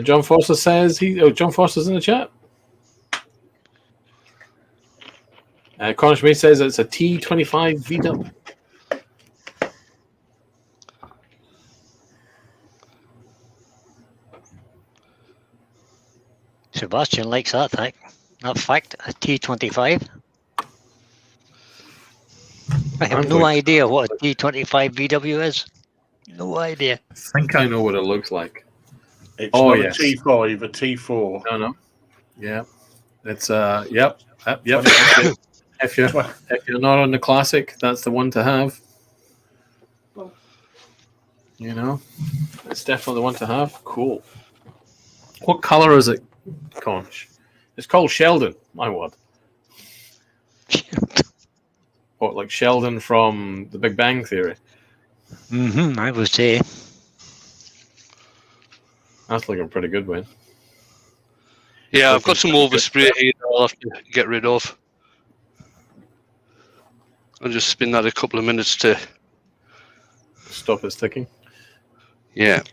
John Foster says John Foster's in the chat. Cornish May says it's a T25 V-dub. Sebastian likes that fact. That fact, a T25. I have no idea what a T25 VW is. No idea. I think I know what it looks like. It's not a T5, a T4. No. Yeah. It's yep. If you're not on the classic, that's the one to have. You know, it's definitely the one to have. Cool. What color is it, Conch? It's called Sheldon. My word. What, like Sheldon from The Big Bang Theory? I would say. That's looking pretty good, Wayne. Yeah, I've got some overspray here that I'll have to get rid of. I'll just spin that a couple of minutes to stop it sticking. Yeah.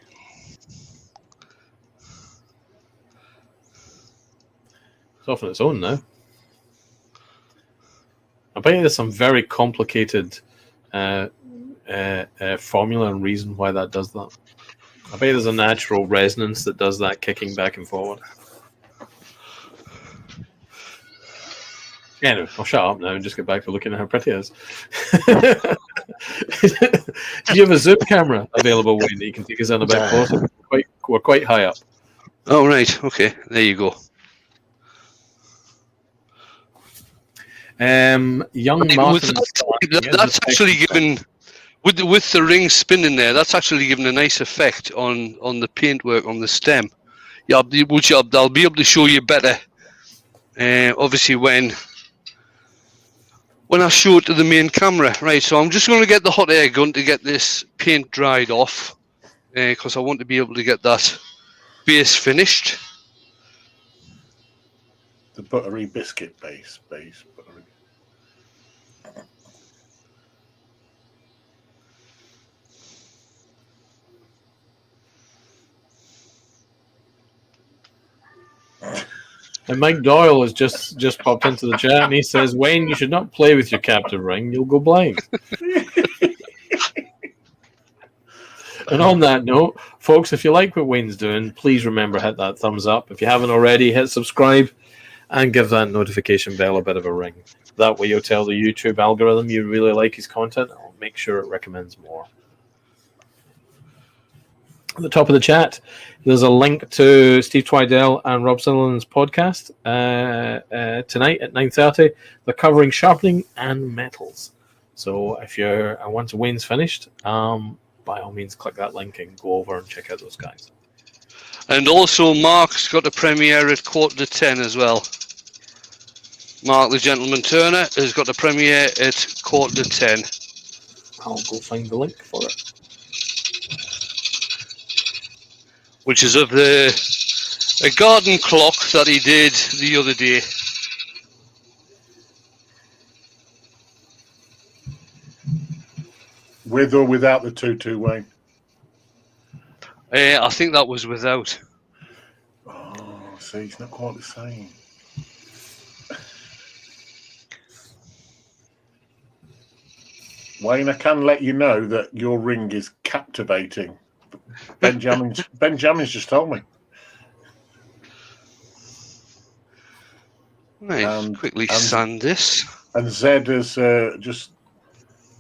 It's off on its own now. I bet there's some very complicated formula and reason why that does that. I bet there's a natural resonance that does that, kicking back and forward. Anyway, I'll shut up now and just get back to looking at how pretty it is. Do you have a zoom camera available, Wayne, that you can take us on a bit closer? We're quite high up. Oh, right. Okay. There you go. Young Martin. That's actually given, with the ring spinning there, that's actually given a nice effect on the paintwork on the stem. Yeah, which I'll be able to show you better. Obviously, when I show it to the main camera, right? So I'm just going to get the hot air gun to get this paint dried off, because I want to be able to get that base finished. The buttery biscuit base buttery. And Mike Doyle has just popped into the chat and he says, Wayne, you should not play with your captive ring. You'll go blind. And on that note, folks, if you like what Wayne's doing, please remember, hit that thumbs up. If you haven't already, hit subscribe and give that notification bell a bit of a ring. That way you'll tell the YouTube algorithm you really like his content. I'll make sure it recommends more. At the top of the chat, there's a link to Steve Twidell and Rob Sutherland's podcast tonight at 9:30. They're covering sharpening and metals. So if you're once Wayne's finished, by all means, click that link and go over and check out those guys. And also, Mark's got a premiere at 9:45 as well. Mark, the gentleman Turner, has got a premiere at 9:45. I'll go find the link for it. Which is of a garden clock that he did the other day. With or without the tutu, Wayne? I think that was without. Oh, see, it's not quite the same. Wayne, I can let you know that your ring is captivating. Benjamin's just told me. Right, quickly sand this. And Zed has just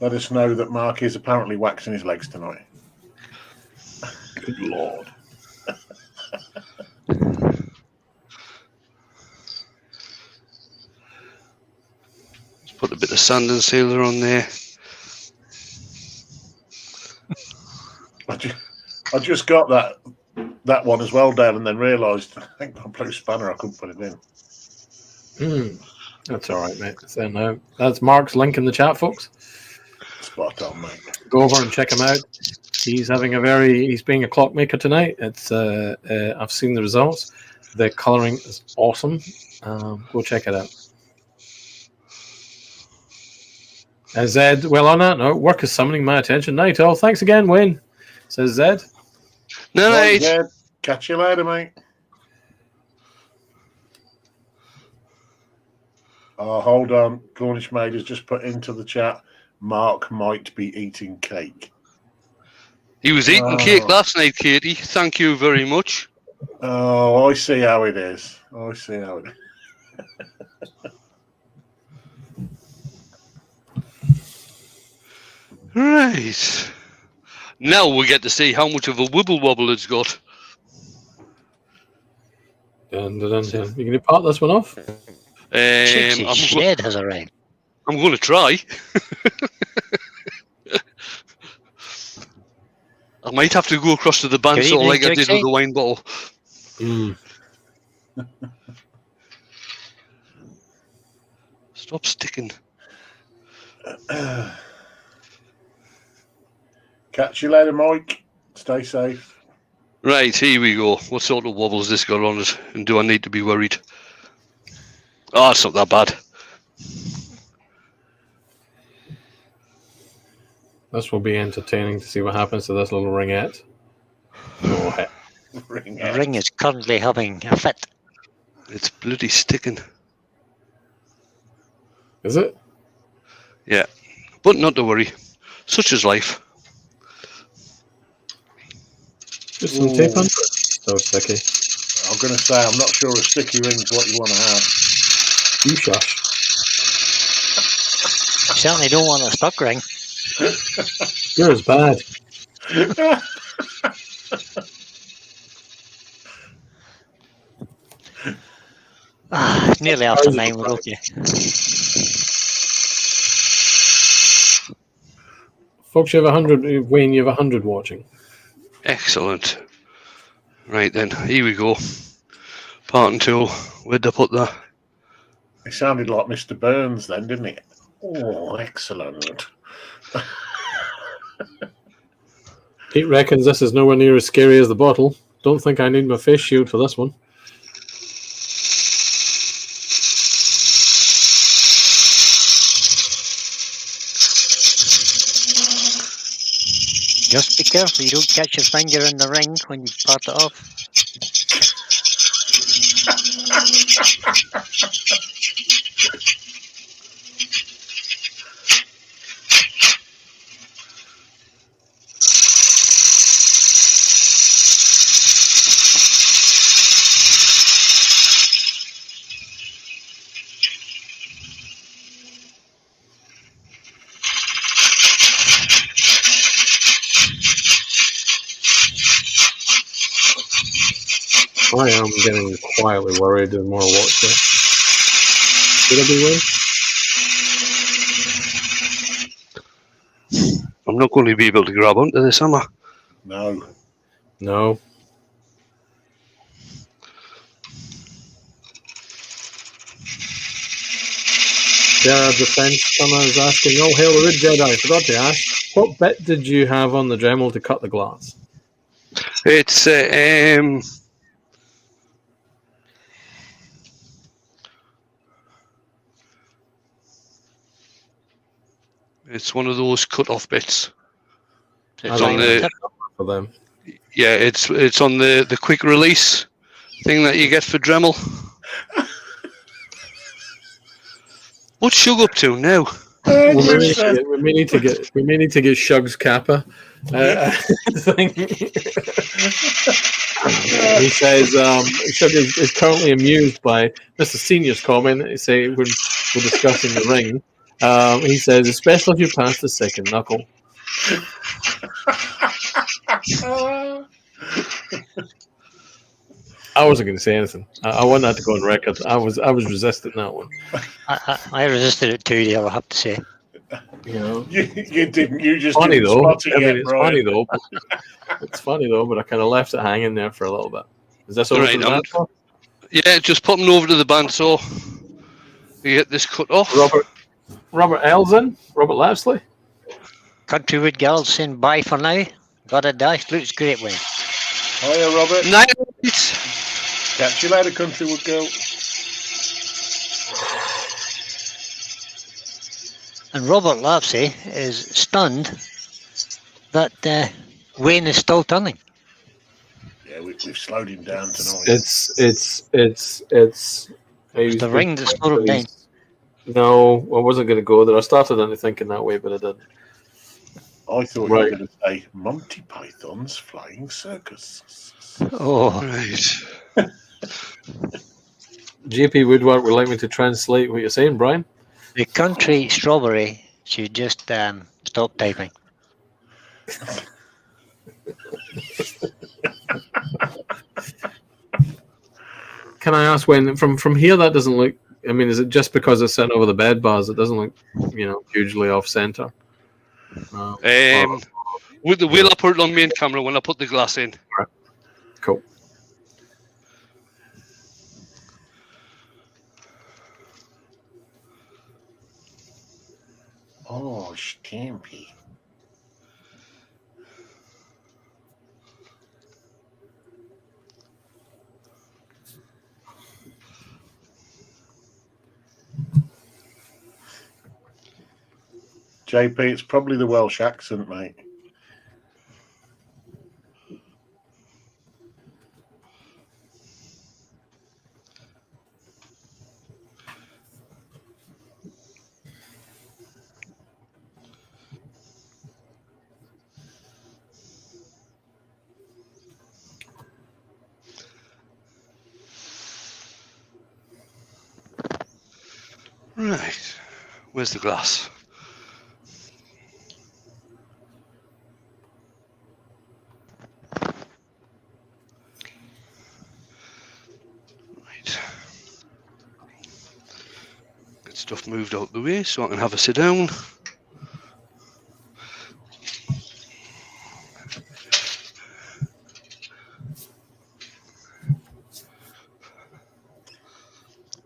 let us know that Mark is apparently waxing his legs tonight. Good Lord. Let's put a bit of sand and sealer on there. I just got that one as well, Dale, and then realised I think my blue spanner I couldn't put it in. That's all right, mate. So no, that's Mark's link in the chat, folks. Spot on, mate. Go over and check him out. He's being a clockmaker tonight. It's I've seen the results. The colouring is awesome. Go check it out. Zed, well, on that note, work is summoning my attention. Night all. Thanks again, Wayne. Says Zed. Night. Zed. Catch you later, mate. Oh, hold on. Cornish Maid has just put into the chat, Mark might be eating cake. He was eating cake last night, Katie. Thank you very much. Oh, I see how it is. Right. Now we get to see how much of a wibble wobble it's got. Dun, dun, dun, dun. You going to part this one off? Shed has arrived. I'm going to try. I might have to go across to the bandsaw like I did with the wine bottle. Stop sticking. Catch you later, Mike. Stay safe. Right, here we go. What sort of wobble's this got on it? And do I need to be worried? Oh, it's not that bad. This will be entertaining to see what happens to this little ringette. The ring is currently having a fit. It's bloody sticking. Is it? Yeah, but not to worry. Such is life. Just some tape on it. So sticky. I'm going to say, I'm not sure a sticky ring's what you want to have. You shush. You certainly don't want a stuck ring. You're as bad. Nearly after 9, we're okay. Folks, you have 100. Wayne, you have 100 watching. Excellent. Right then, here we go. Parting tool. Where'd I put that? It sounded like Mr. Burns then, didn't it? Oh, excellent. Pete reckons this is nowhere near as scary as the bottle. Don't think I need my face shield for this one. Just be careful you don't catch your finger in the ring when you part it off. I am getting quietly worried the more I watch it. Did I be win? I'm not going to be able to grab onto this, am I? No. No. Their defense Summer is asking, oh, hail the Red Jedi. I forgot to ask, what bit did you have on the Dremel to cut the glass? It's it's one of those cut-off bits. It's on the- for them. Yeah, it's on the quick release thing that you get for Dremel. What's Shug up to now? We may need to get Shug's Kappa thing. He says Shug is currently amused by Mr. Senior's comment. He say when we're discussing the ring. He says, especially if you pass the second knuckle. I wasn't going to say anything. I want that to go on record. I was resisting that one. I resisted it too, Dale, I have to say. You know, You didn't. You just funny didn't though. spot it I mean, yet, it's Brian. funny though. It's funny though, but I kind of left it hanging there for a little bit. Is this over Right, to the band? Yeah, just pop them over to the bandsaw. You get this cut off. Robert Elson, Robert Lapsley. Countrywood Girls saying bye for now. Got a dash, looks great, Wayne. Hiya, Robert. Night. Catch you later, Countrywood Girl. And Robert Lapsey is stunned that Wayne is still turning. Yeah, we've slowed him down tonight. It's The ring that slowed him down. No, I wasn't going to go there. I started only thinking that way, but I didn't. I thought you were going to say Monty Python's Flying Circus. Oh, Right. JP Woodward would like me to translate what you're saying, Brian. the country strawberry should just stop typing. Can I ask when from here that doesn't look? I mean, is it just because it's sitting over the bed bars? It doesn't look, hugely off center. We'll I put it on main camera when I put the glass in. Cool. Oh, Stampy. JP, it's probably the Welsh accent, mate. Right. Where's the glass? Right. Get stuff moved out the way so I can have a sit down.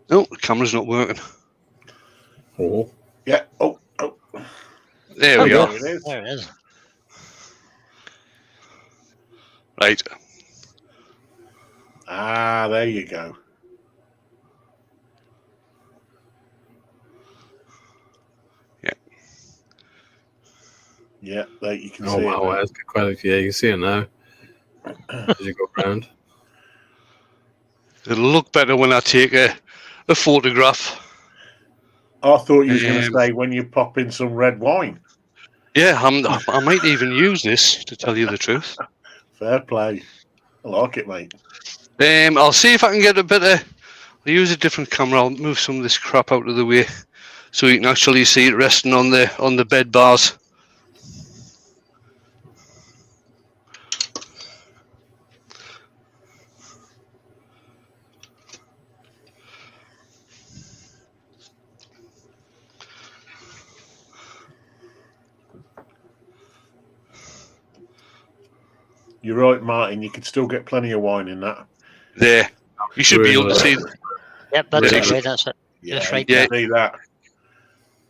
Oh, the camera's not working. Oh. Yeah. Oh. There we go. go. There it is. There it is. Right. Ah, there you go. Yeah. Yeah, there you can Oh see wow, it. that's quite. Yeah, you can see it now. As you go round. It'll look better when I take a photograph. I thought you was going to Um, say when you pop in some red wine. Yeah, I might even use this, to tell you the truth. Fair play. I like it, mate. I'll see if I can get a bit of... I'll use a different camera. I'll move some of this crap out of the way so you can actually see it resting on the bed bars. You're right, Martin. You could still get plenty of wine in that. There. You should be able to see... Yep, that's Really it, good. right, that's it. Yeah, Just right you there. can see that.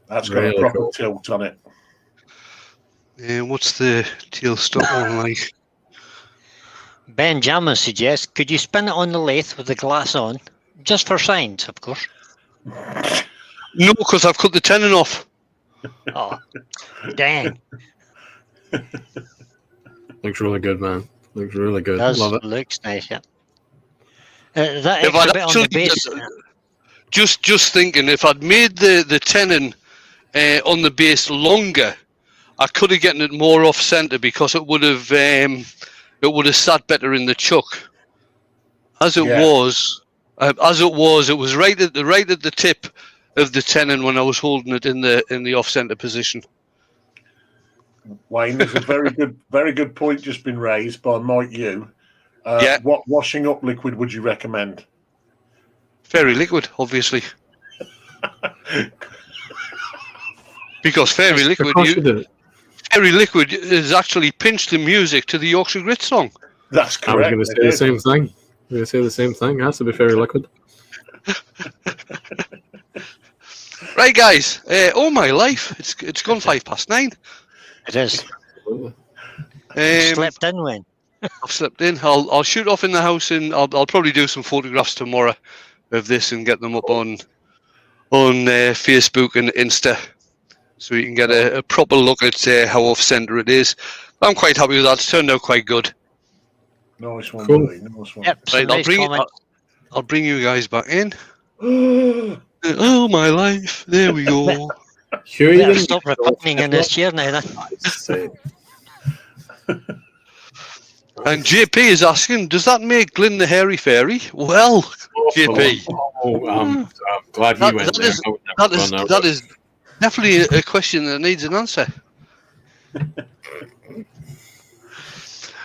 That's got Really a proper cool. tilt on it. What's the tail stop one like? Benjamin suggests, could you spin it on the lathe with the glass on? Just for science, of course. No, because I've cut the tenon off. Oh, dang. Looks really good, man. Looks really good. Does Love it. looks nice, yeah. That If extra I'd bit on the actually base. just thinking, if I'd made the tenon on the base longer, I could have gotten it more off center because it would have sat better in the chuck. As it Yeah. was, it was right at the tip of the tenon when I was holding it in the off center position. Wayne, there's a very good point just been raised by Mike Yu. Yeah. What washing up liquid would you recommend? Fairy liquid, obviously, because fairy Of liquid, course you did. fairy liquid is actually pinched the music to the Yorkshire Grit song. That's I was correct. going to say the same thing. I'm going to say the same thing. It has to be fairy liquid. Right, guys. Oh my life! It's gone 9:05. It is. Absolutely. Slept in when. I've slept in. I'll shoot off in the house, and I'll probably do some photographs tomorrow of this and get them up on Facebook and Insta, so you can get a proper look at how off center it is. I'm quite happy with that. It's turned out quite good. Nice one, Cool. buddy. Nice one. Yep, some Right, nice comments. I'll bring you guys back in. Oh my life! There we go. Huey Better didn't stop get reclining in this chair now then. Say. And JP is asking, does that make Glyn the hairy fairy? Well, JP, I'm glad he That- went that there. is- I would never gone there. that is definitely a question that needs an answer.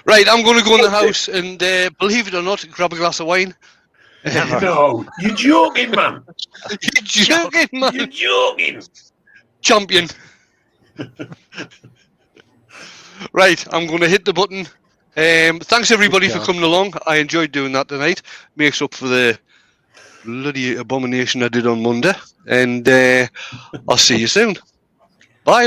Right, I'm going to go in the house and, believe it or not, grab a glass of wine. Never. No, you're joking, man. You're joking, man. You're joking. Champion. Right, I'm going to hit the button. Thanks everybody for coming along. I enjoyed doing that tonight. Makes up for the bloody abomination I did on Monday. And I'll see you soon. Bye.